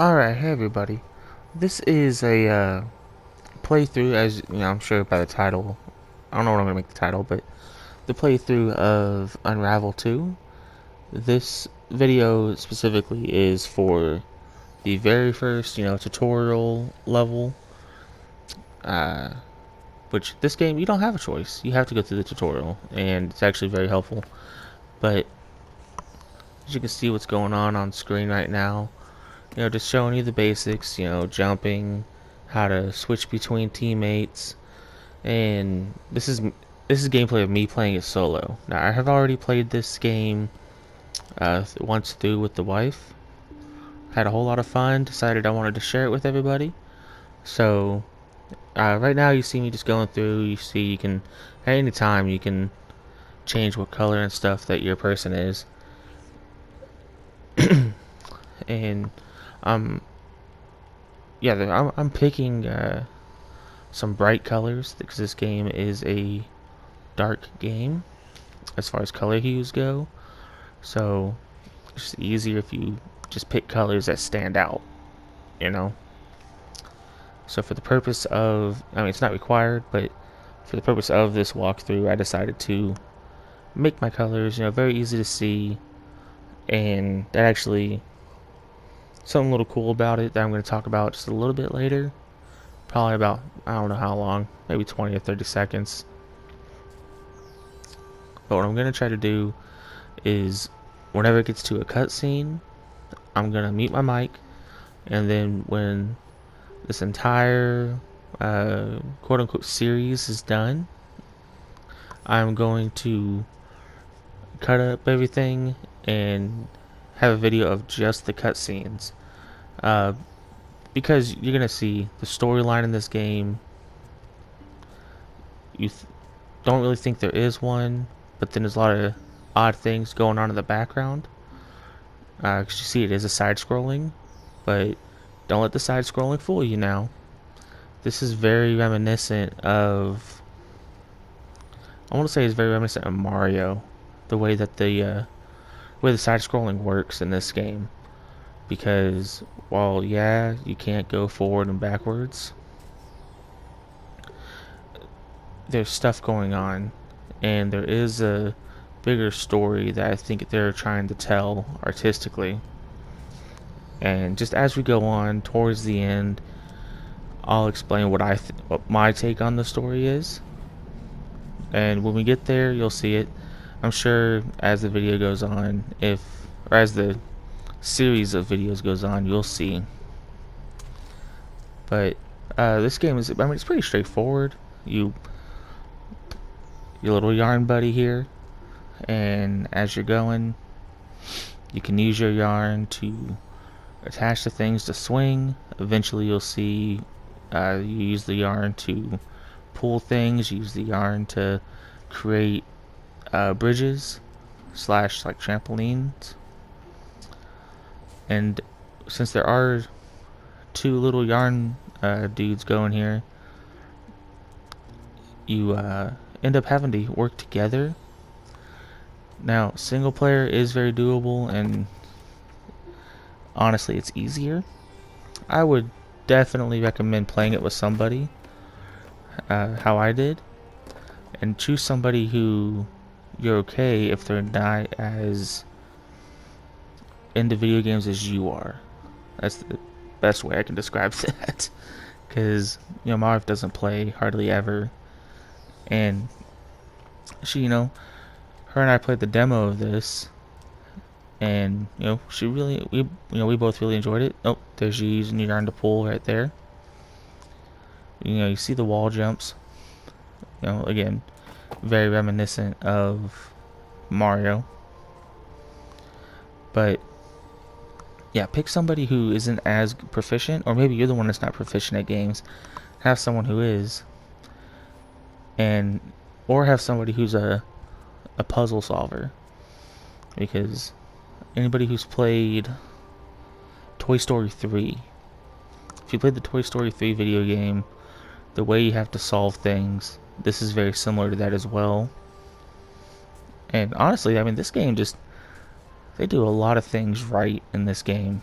Alright, hey everybody. This is a playthrough, as you know, I'm sure by the title. I don't know what I'm going to make the title, but the playthrough of Unravel 2. This video specifically is for the very first, tutorial level, uh, which this game, you don't have a choice. You have to go through the tutorial, and it's actually very helpful. But as you can see what's going on screen right now, just showing you the basics, jumping, how to switch between teammates, and this is gameplay of me playing it solo. Now I have already played this game once through with the wife. Had a whole lot of fun. Decided I wanted to share it with everybody. So right now you see me just going through. You see you can at any time you can change what color and stuff that your person is, and um yeah, I'm picking some bright colors because this game is a dark game as far as color hues go. So it's just easier if you just pick colors that stand out, you know? So for the purpose of, I mean, it's not required, but for the purpose of this walkthrough, I decided to make my colors, very easy to see. And that actually, something a little cool about it that I'm going to talk about just a little bit later. Probably about, I don't know how long, maybe 20 or 30 seconds. But what I'm going to try to do is whenever it gets to a cutscene, I'm going to mute my mic, and then when this entire quote-unquote series is done, I'm going to cut up everything and have a video of just the cutscenes, because you're gonna see the storyline in this game. You don't really think there is one, but then there's a lot of odd things going on in the background. Because you see it is a side-scrolling, but don't let the side-scrolling fool you now. This is very reminiscent of, I want to say it's very reminiscent of Mario, the way that the side-scrolling works in this game. Because while yeah, you can't go forward and backwards, there's stuff going on, and there is a bigger story that I think they're trying to tell artistically. And just as we go on towards the end, I'll explain what my take on the story is. And when we get there, you'll see it. I'm sure as the video goes on, or as the series of videos goes on, you'll see. But this game is, I mean, it's pretty straightforward. Your little yarn buddy here, and as you're going, you can use your yarn to attach the things to swing. Eventually you'll see you use the yarn to pull things, use the yarn to create bridges / like trampolines. And since there are two little yarn dudes going here, you end up having to work together. Now, single player is very doable, and honestly, it's easier. I would definitely recommend playing it with somebody, how I did, and choose somebody who you're okay if they're not as into video games as you are. That's the best way I can describe that. Because, my wife doesn't play hardly ever, and she, her and I played the demo of this, and she really, we both really enjoyed it. Oh, there's you using your yarn to pull right there. You see the wall jumps. Again, very reminiscent of Mario. But yeah, pick somebody who isn't as proficient, or maybe you're the one that's not proficient at games. Have someone who is, or have somebody who's a puzzle solver, because anybody who's played Toy Story 3, if you played the Toy Story 3 video game, the way you have to solve things, this is very similar to that as well. And honestly, I mean, this game they do a lot of things right in this game.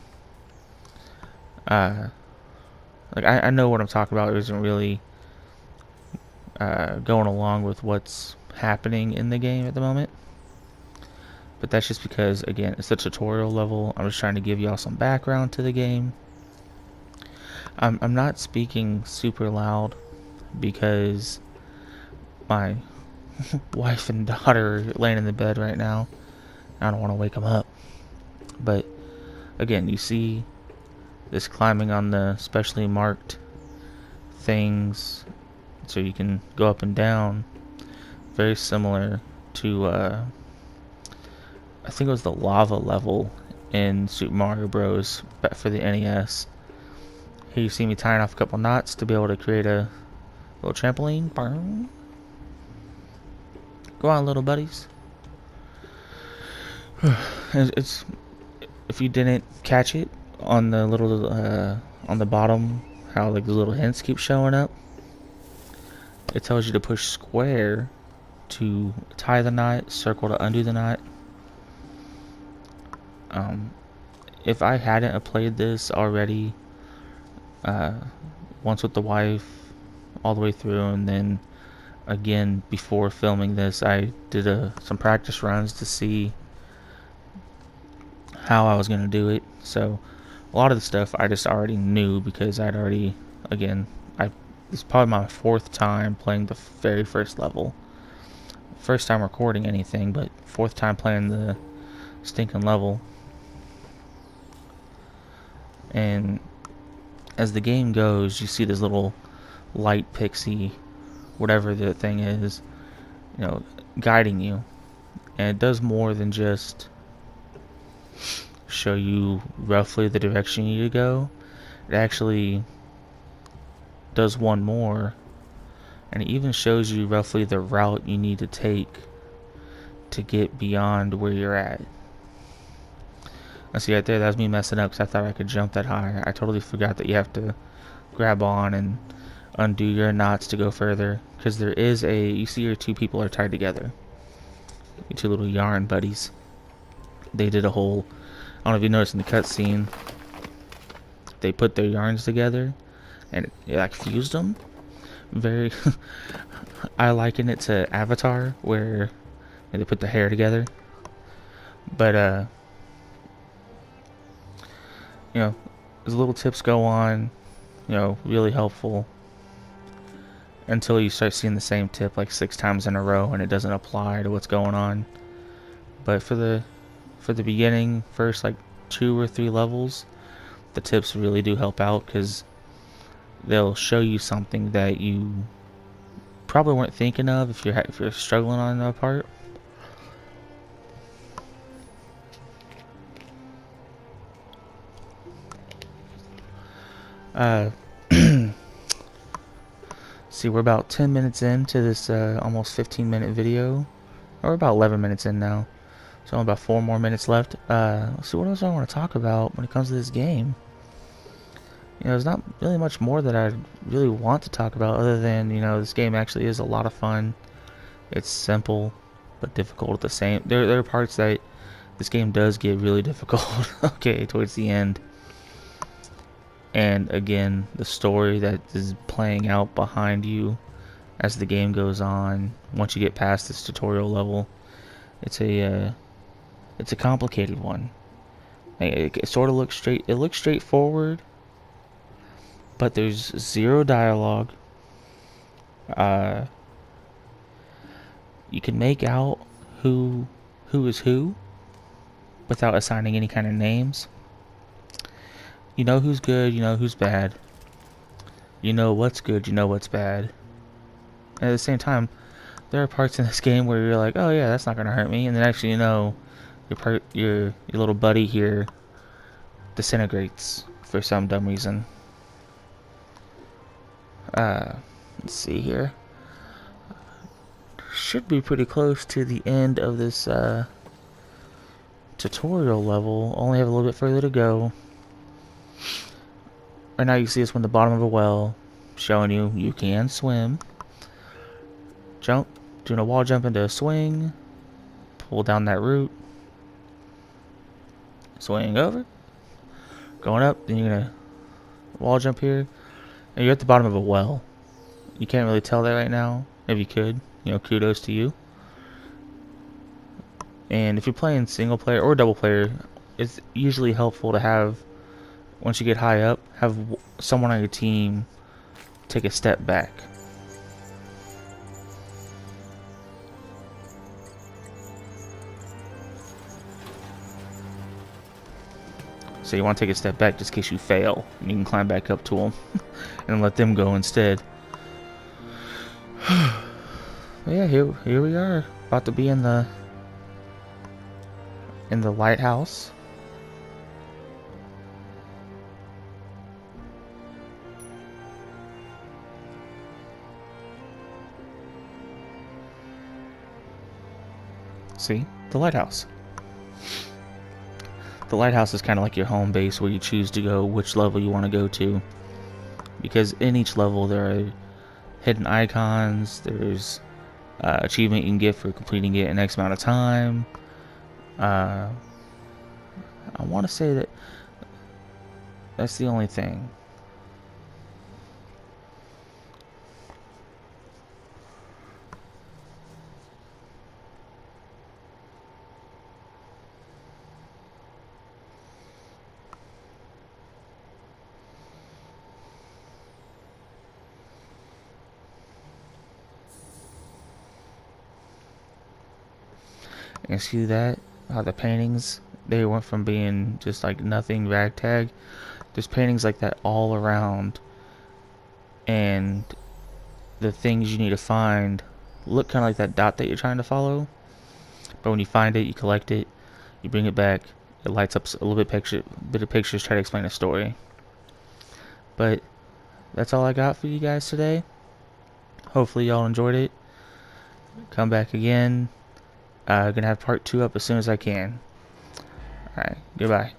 Like I know what I'm talking about. It isn't really going along with what's happening in the game at the moment. But that's just because, again, it's the tutorial level. I'm just trying to give y'all some background to the game. I'm not speaking super loud because my wife and daughter are laying in the bed right now. I don't want to wake them up. But again, you see this climbing on the specially marked things so you can go up and down. Very similar to I think it was the lava level in Super Mario Bros. But for the NES. Here you see me tying off a couple knots to be able to create a little trampoline. Go on, little buddies. It's if you didn't catch it on the little on the bottom, how like the little hints keep showing up. It tells you to push square to tie the knot, circle to undo the knot. If I hadn't played this already, once with the wife, all the way through, and then again before filming this, I did some practice runs to see how I was going to do it. So a lot of the stuff I just already knew because I'd already, again, this is probably my 4th time playing the very first level. First time recording anything, but 4th time playing the stinking level. And as the game goes, you see this little light pixie, whatever the thing is, guiding you. And it does more than just show you roughly the direction you need to go. It actually does one more, and it even shows you roughly the route you need to take to get beyond where you're at. I see right there, that was me messing up because I thought I could jump that high. I totally forgot that you have to grab on and undo your knots to go further, because there is you see your 2 people are tied together, your 2 little yarn buddies. They did a whole, I don't know if you noticed in the cutscene, they put their yarns together and it like fused them. Very I liken it to Avatar, where they put the hair together. But as little tips go on, really helpful, until you start seeing the same tip like 6 times in a row and it doesn't apply to what's going on. But for the beginning, first like 2 or 3 levels, the tips really do help out, because they'll show you something that you probably weren't thinking of if you're struggling on that part. See, we're about 10 minutes into this almost 15-minute video, or about 11 minutes in now, so about 4 more minutes left. Let's see, what else I want to talk about when it comes to this game. There's not really much more that I really want to talk about, other than, this game actually is a lot of fun. It's simple, but difficult at the same. There are parts that this game does get really difficult, okay, towards the end. And again, the story that is playing out behind you as the game goes on, once you get past this tutorial level, it's a complicated one. It sort of looks straightforward, but there's 0 dialogue. You can make out who is who without assigning any kind of names. You know who's good, you know who's bad. You know what's good, you know what's bad. And at the same time, there are parts in this game where you're like, oh yeah, that's not gonna hurt me, and then actually your little buddy here disintegrates for some dumb reason. Let's see here. Should be pretty close to the end of this tutorial level. Only have a little bit further to go. Right now you see us from the bottom of a well, showing you can swim. Jump, doing a wall jump into a swing, pull down that root, swing over, going up, then you're gonna wall jump here, and you're at the bottom of a well. You can't really tell that right now. If you could, kudos to you. And if you're playing single player or double player, it's usually helpful to have, once you get high up, have someone on your team take a step back. So you want to take a step back just in case you fail, and you can climb back up to them and let them go instead. Yeah, here we are, about to be in the lighthouse. See, the lighthouse. The lighthouse is kind of like your home base where you choose to go which level you want to go to. Because in each level there are hidden icons, there's achievement you can get for completing it in X amount of time. I want to say that's the only thing. You see that? How the paintings, they went from being just like nothing, ragtag. There's paintings like that all around. And the things you need to find look kind of like that dot that you're trying to follow. But when you find it, you collect it, you bring it back, it lights up a little bit of pictures, try to explain a story. But that's all I got for you guys today. Hopefully y'all enjoyed it. Come back again. Gonna have part 2 up as soon as I can. Alright, goodbye.